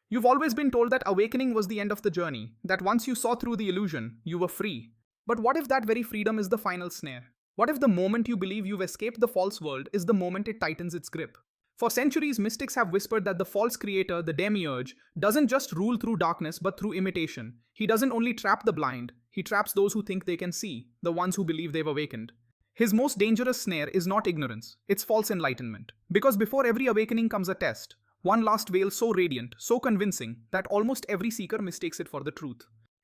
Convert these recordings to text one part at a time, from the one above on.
You've always been told that awakening was the end of the journey, that once you saw through the illusion, you were free. But what if that very freedom is the final snare? What if the moment you believe you've escaped the false world is the moment it tightens its grip? For centuries, mystics have whispered that the false creator, the Demiurge, doesn't just rule through darkness but through imitation. He doesn't only trap the blind, he traps those who think they can see, the ones who believe they've awakened. His most dangerous snare is not ignorance, it's false enlightenment. Because before every awakening comes a test, one last veil so radiant, so convincing, that almost every seeker mistakes it for the truth.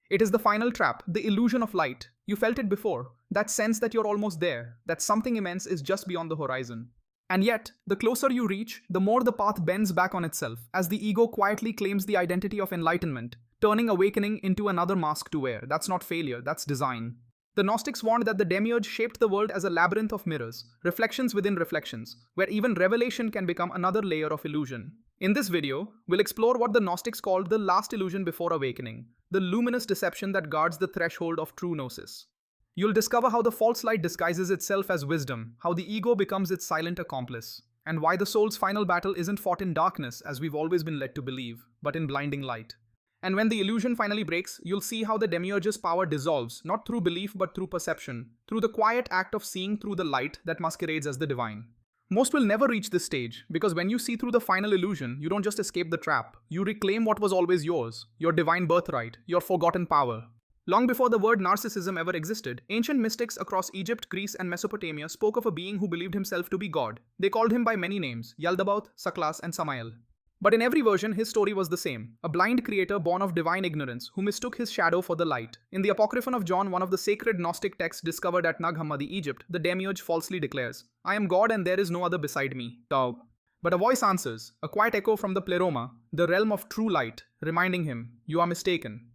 It is the final trap, the illusion of light. You felt it before, that sense that you're almost there, that something immense is just beyond the horizon. And yet, the closer you reach, the more the path bends back on itself, as the ego quietly claims the identity of enlightenment, turning awakening into another mask to wear. That's not failure, that's design. The Gnostics warned that the Demiurge shaped the world as a labyrinth of mirrors, reflections within reflections, where even revelation can become another layer of illusion. In this video, we'll explore what the Gnostics called the last illusion before awakening, the luminous deception that guards the threshold of true gnosis. You'll discover how the false light disguises itself as wisdom, how the ego becomes its silent accomplice, and why the soul's final battle isn't fought in darkness as we've always been led to believe, but in blinding light. And when the illusion finally breaks, you'll see how the Demiurge's power dissolves, not through belief but through perception, through the quiet act of seeing through the light that masquerades as the divine. Most will never reach this stage, because when you see through the final illusion, you don't just escape the trap, you reclaim what was always yours, your divine birthright, your forgotten power. Long before the word narcissism ever existed, ancient mystics across Egypt, Greece, and Mesopotamia spoke of a being who believed himself to be God. They called him by many names, Yaldabaoth, Saklas, and Samael. But in every version, his story was the same, a blind creator born of divine ignorance who mistook his shadow for the light. In the Apocryphon of John, one of the sacred Gnostic texts discovered at Nag Hammadi, Egypt, the Demiurge falsely declares, "I am God and there is no other beside me, Tao." But a voice answers, a quiet echo from the Pleroma, the realm of true light, reminding him, "You are mistaken."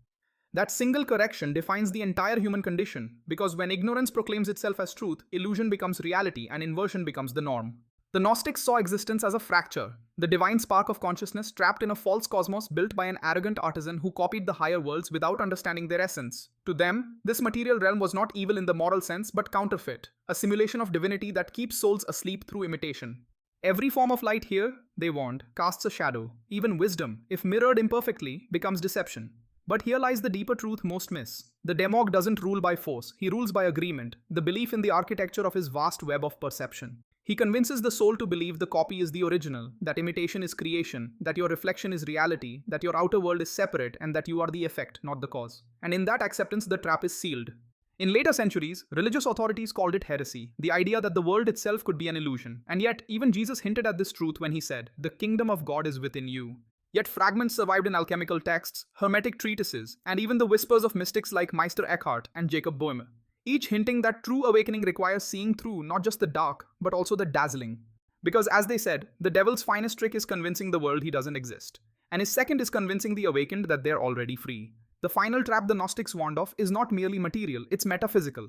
That single correction defines the entire human condition, because when ignorance proclaims itself as truth, illusion becomes reality and inversion becomes the norm. The Gnostics saw existence as a fracture, the divine spark of consciousness trapped in a false cosmos built by an arrogant artisan who copied the higher worlds without understanding their essence. To them, this material realm was not evil in the moral sense but counterfeit, a simulation of divinity that keeps souls asleep through imitation. Every form of light here, they warned, casts a shadow. Even wisdom, if mirrored imperfectly, becomes deception. But here lies the deeper truth most miss. The Demog doesn't rule by force, he rules by agreement, the belief in the architecture of his vast web of perception. He convinces the soul to believe the copy is the original, that imitation is creation, that your reflection is reality, that your outer world is separate, and that you are the effect, not the cause. And in that acceptance, the trap is sealed. In later centuries, religious authorities called it heresy, the idea that the world itself could be an illusion. And yet, even Jesus hinted at this truth when he said, "The kingdom of God is within you." Yet fragments survived in alchemical texts, hermetic treatises, and even the whispers of mystics like Meister Eckhart and Jacob Boehme, each hinting that true awakening requires seeing through not just the dark, but also the dazzling. Because as they said, the devil's finest trick is convincing the world he doesn't exist, and his second is convincing the awakened that they're already free. The final trap the Gnostics warned of is not merely material, it's metaphysical.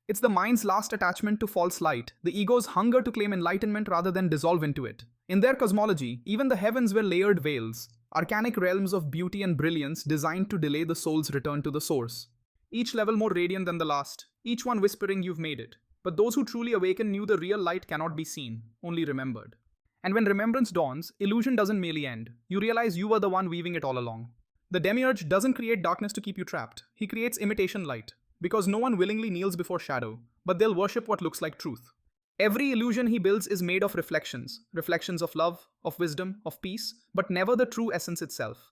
It's the mind's last attachment to false light, the ego's hunger to claim enlightenment rather than dissolve into it. In their cosmology, even the heavens were layered veils, arcanic realms of beauty and brilliance designed to delay the soul's return to the source. Each level more radiant than the last, each one whispering you've made it. But those who truly awaken knew the real light cannot be seen, only remembered. And when remembrance dawns, illusion doesn't merely end. You realize you were the one weaving it all along. The Demiurge doesn't create darkness to keep you trapped. He creates imitation light. Because no one willingly kneels before shadow, but they'll worship what looks like truth. Every illusion he builds is made of reflections. Reflections of love, of wisdom, of peace, but never the true essence itself.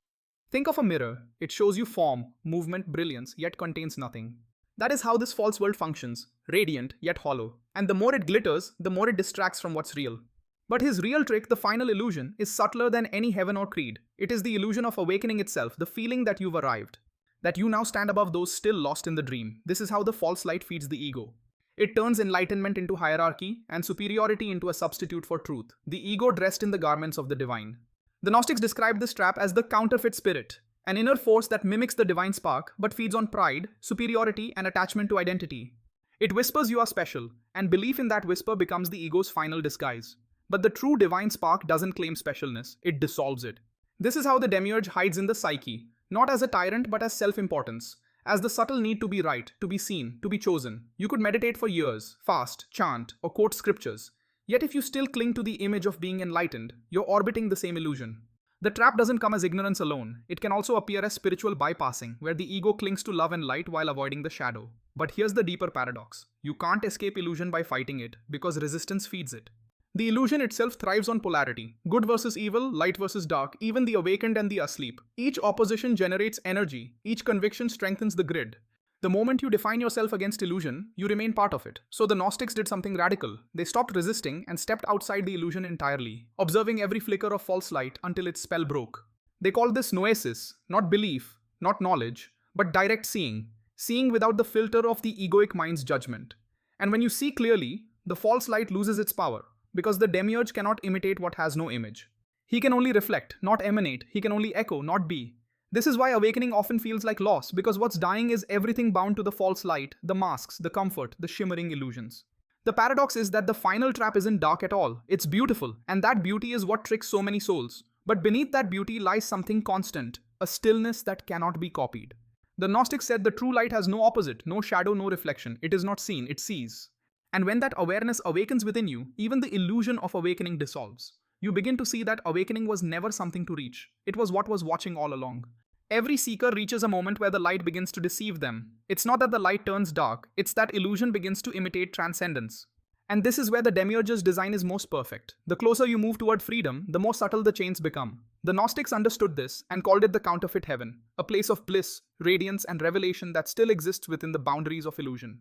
Think of a mirror. It shows you form, movement, brilliance, yet contains nothing. That is how this false world functions, radiant yet hollow. And the more it glitters, the more it distracts from what's real. But his real trick, the final illusion, is subtler than any heaven or creed. It is the illusion of awakening itself, the feeling that you've arrived. That you now stand above those still lost in the dream. This is how the false light feeds the ego. It turns enlightenment into hierarchy and superiority into a substitute for truth, the ego dressed in the garments of the divine. The Gnostics described this trap as the counterfeit spirit, an inner force that mimics the divine spark but feeds on pride, superiority, and attachment to identity. It whispers you are special, and belief in that whisper becomes the ego's final disguise. But the true divine spark doesn't claim specialness, it dissolves it. This is how the Demiurge hides in the psyche, not as a tyrant but as self-importance, as the subtle need to be right, to be seen, to be chosen. You could meditate for years, fast, chant, or quote scriptures. Yet if you still cling to the image of being enlightened, you're orbiting the same illusion. The trap doesn't come as ignorance alone, it can also appear as spiritual bypassing, where the ego clings to love and light while avoiding the shadow. But here's the deeper paradox. You can't escape illusion by fighting it, because resistance feeds it. The illusion itself thrives on polarity. Good versus evil, light versus dark, even the awakened and the asleep. Each opposition generates energy, each conviction strengthens the grid. The moment you define yourself against illusion, you remain part of it. So the Gnostics did something radical. They stopped resisting and stepped outside the illusion entirely, observing every flicker of false light until its spell broke. They called this noesis, not belief, not knowledge, but direct seeing. Seeing without the filter of the egoic mind's judgment. And when you see clearly, the false light loses its power, because the demiurge cannot imitate what has no image. He can only reflect, not emanate. He can only echo, not be. This is why awakening often feels like loss, because what's dying is everything bound to the false light, the masks, the comfort, the shimmering illusions. The paradox is that the final trap isn't dark at all. It's beautiful, and that beauty is what tricks so many souls. But beneath that beauty lies something constant, a stillness that cannot be copied. The Gnostics said the true light has no opposite, no shadow, no reflection. It is not seen, it sees. And when that awareness awakens within you, even the illusion of awakening dissolves. You begin to see that awakening was never something to reach. It was what was watching all along. Every seeker reaches a moment where the light begins to deceive them. It's not that the light turns dark, it's that illusion begins to imitate transcendence. And this is where the demiurge's design is most perfect. The closer you move toward freedom, the more subtle the chains become. The Gnostics understood this and called it the counterfeit heaven, a place of bliss, radiance, and revelation that still exists within the boundaries of illusion.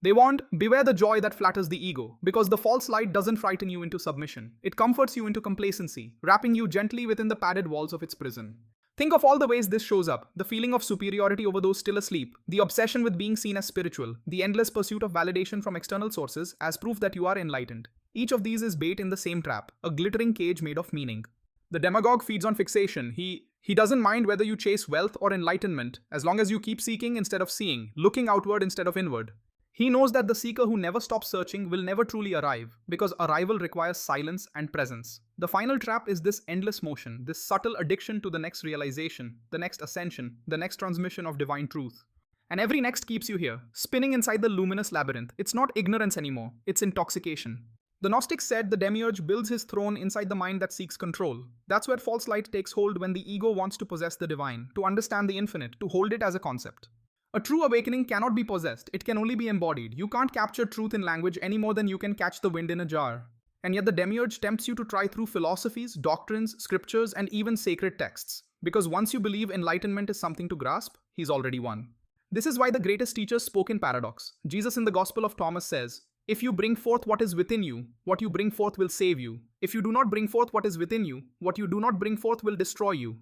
They warned, beware the joy that flatters the ego, because the false light doesn't frighten you into submission. It comforts you into complacency, wrapping you gently within the padded walls of its prison. Think of all the ways this shows up: the feeling of superiority over those still asleep, the obsession with being seen as spiritual, the endless pursuit of validation from external sources as proof that you are enlightened. Each of these is bait in the same trap, a glittering cage made of meaning. The demagogue feeds on fixation. He doesn't mind whether you chase wealth or enlightenment, as long as you keep seeking instead of seeing, looking outward instead of inward. He knows that the seeker who never stops searching will never truly arrive, because arrival requires silence and presence. The final trap is this endless motion, this subtle addiction to the next realization, the next ascension, the next transmission of divine truth. And every next keeps you here, spinning inside the luminous labyrinth. It's not ignorance anymore, it's intoxication. The Gnostics said the demiurge builds his throne inside the mind that seeks control. That's where false light takes hold when the ego wants to possess the divine, to understand the infinite, to hold it as a concept. A true awakening cannot be possessed, it can only be embodied. You can't capture truth in language any more than you can catch the wind in a jar. And yet the demiurge tempts you to try through philosophies, doctrines, scriptures, and even sacred texts. Because once you believe enlightenment is something to grasp, he's already won. This is why the greatest teachers spoke in paradox. Jesus in the Gospel of Thomas says, "If you bring forth what is within you, what you bring forth will save you. If you do not bring forth what is within you, what you do not bring forth will destroy you."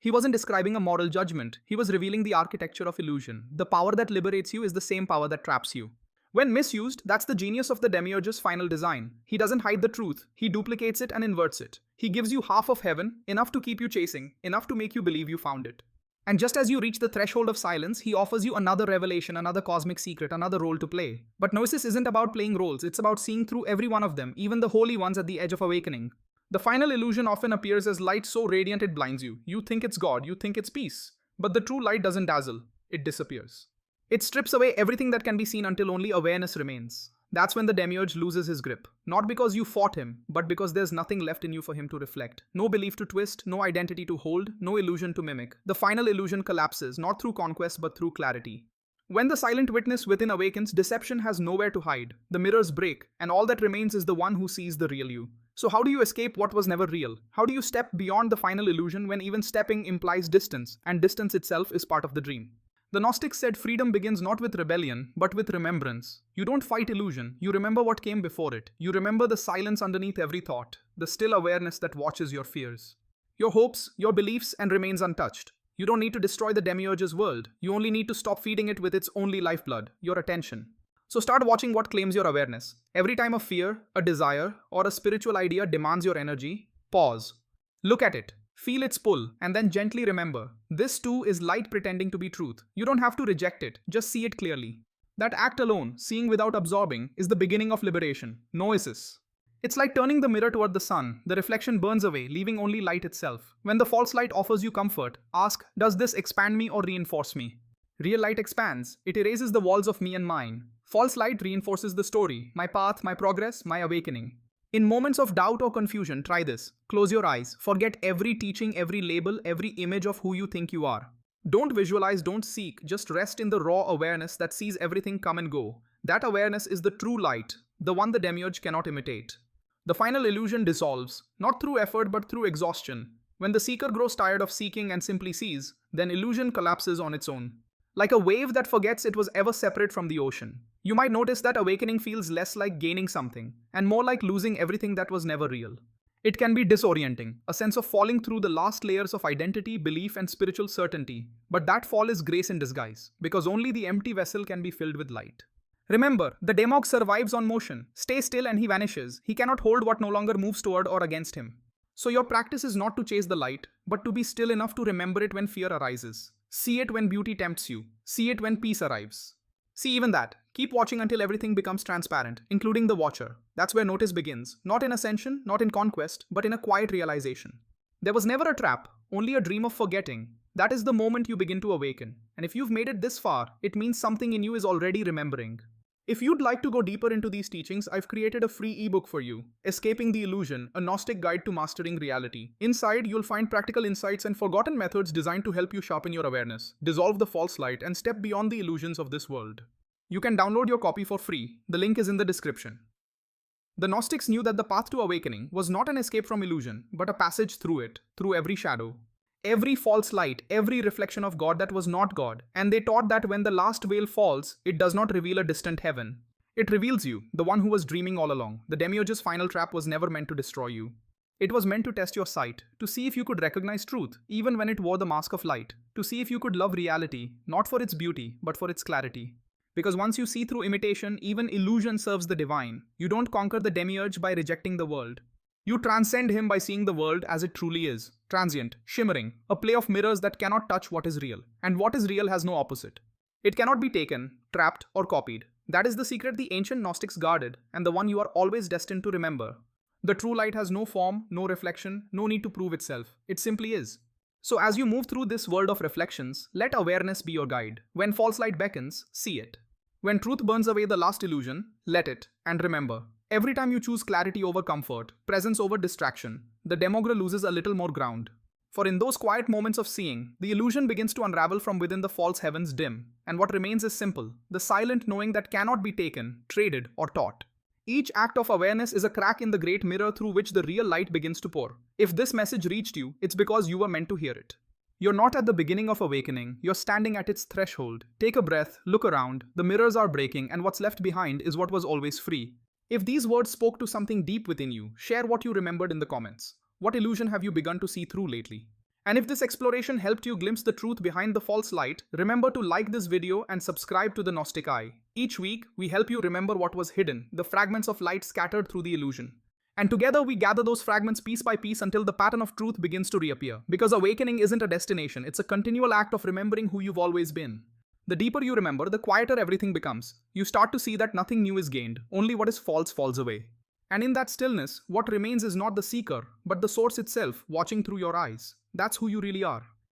He wasn't describing a moral judgment, he was revealing the architecture of illusion. The power that liberates you is the same power that traps you. When misused, that's the genius of the demiurge's final design. He doesn't hide the truth, he duplicates it and inverts it. He gives you half of heaven, enough to keep you chasing, enough to make you believe you found it. And just as you reach the threshold of silence, he offers you another revelation, another cosmic secret, another role to play. But Gnosis isn't about playing roles, it's about seeing through every one of them, even the holy ones at the edge of awakening. The final illusion often appears as light so radiant it blinds you. You think it's God, you think it's peace. But the true light doesn't dazzle, it disappears. It strips away everything that can be seen until only awareness remains. That's when the demiurge loses his grip. Not because you fought him, but because there's nothing left in you for him to reflect. No belief to twist, no identity to hold, no illusion to mimic. The final illusion collapses, not through conquest but through clarity. When the silent witness within awakens, deception has nowhere to hide. The mirrors break, and all that remains is the one who sees the real you. So how do you escape what was never real? How do you step beyond the final illusion when even stepping implies distance, and distance itself is part of the dream? The Gnostics said freedom begins not with rebellion, but with remembrance. You don't fight illusion, you remember what came before it. You remember the silence underneath every thought, the still awareness that watches your fears, your hopes, your beliefs, and remains untouched. You don't need to destroy the demiurge's world, you only need to stop feeding it with its only lifeblood, your attention. So start watching what claims your awareness. Every time a fear, a desire, or a spiritual idea demands your energy, pause. Look at it. Feel its pull, and then gently remember, this too is light pretending to be truth. You don't have to reject it, just see it clearly. That act alone, seeing without absorbing, is the beginning of liberation. Noesis. It's like turning the mirror toward the sun. The reflection burns away, leaving only light itself. When the false light offers you comfort, ask, does this expand me or reinforce me? Real light expands. It erases the walls of me and mine. False light reinforces the story, my path, my progress, my awakening. In moments of doubt or confusion, try this. Close your eyes. Forget every teaching, every label, every image of who you think you are. Don't visualize, don't seek, just rest in the raw awareness that sees everything come and go. That awareness is the true light, the one the Demiurge cannot imitate. The final illusion dissolves, not through effort but through exhaustion. When the seeker grows tired of seeking and simply sees, then illusion collapses on its own. Like a wave that forgets it was ever separate from the ocean. You might notice that awakening feels less like gaining something, and more like losing everything that was never real. It can be disorienting, a sense of falling through the last layers of identity, belief, and spiritual certainty. But that fall is grace in disguise, because only the empty vessel can be filled with light. Remember, the Demiurge survives on motion. Stay still and he vanishes. He cannot hold what no longer moves toward or against him. So your practice is not to chase the light, but to be still enough to remember it when fear arises. See it when beauty tempts you. See it when peace arrives. See even that. Keep watching until everything becomes transparent, including the watcher. That's where notice begins. Not in ascension, not in conquest, but in a quiet realization. There was never a trap, only a dream of forgetting. That is the moment you begin to awaken. And if you've made it this far, it means something in you is already remembering. If you'd like to go deeper into these teachings, I've created a free ebook for you, Escaping the Illusion, a Gnostic guide to mastering reality. Inside, you'll find practical insights and forgotten methods designed to help you sharpen your awareness, dissolve the false light, and step beyond the illusions of this world. You can download your copy for free. The link is in the description. The Gnostics knew that the path to awakening was not an escape from illusion, but a passage through it, through every shadow. Every false light, every reflection of God that was not God, and they taught that when the last veil falls, it does not reveal a distant heaven. It reveals you, the one who was dreaming all along. The Demiurge's final trap was never meant to destroy you. It was meant to test your sight, to see if you could recognize truth, even when it wore the mask of light, to see if you could love reality, not for its beauty, but for its clarity. Because once you see through imitation, even illusion serves the divine. You don't conquer the Demiurge by rejecting the world. You transcend him by seeing the world as it truly is. Transient, shimmering, a play of mirrors that cannot touch what is real. And what is real has no opposite. It cannot be taken, trapped, or copied. That is the secret the ancient Gnostics guarded, and the one you are always destined to remember. The true light has no form, no reflection, no need to prove itself. It simply is. So as you move through this world of reflections, let awareness be your guide. When false light beckons, see it. When truth burns away the last illusion, let it, and remember. Every time you choose clarity over comfort, presence over distraction, the Demiurge loses a little more ground. For in those quiet moments of seeing, the illusion begins to unravel from within the false heavens dim, and what remains is simple, the silent knowing that cannot be taken, traded, or taught. Each act of awareness is a crack in the great mirror through which the real light begins to pour. If this message reached you, it's because you were meant to hear it. You're not at the beginning of awakening, you're standing at its threshold. Take a breath, look around, the mirrors are breaking, and what's left behind is what was always free. If these words spoke to something deep within you, share what you remembered in the comments. What illusion have you begun to see through lately? And if this exploration helped you glimpse the truth behind the false light, remember to like this video and subscribe to the Gnostic Eye. Each week, we help you remember what was hidden, the fragments of light scattered through the illusion. And together we gather those fragments piece by piece until the pattern of truth begins to reappear. Because awakening isn't a destination, it's a continual act of remembering who you've always been. The deeper you remember, the quieter everything becomes. You start to see that nothing new is gained, only what is false falls away. And in that stillness, what remains is not the seeker, but the source itself watching through your eyes. That's who you really are.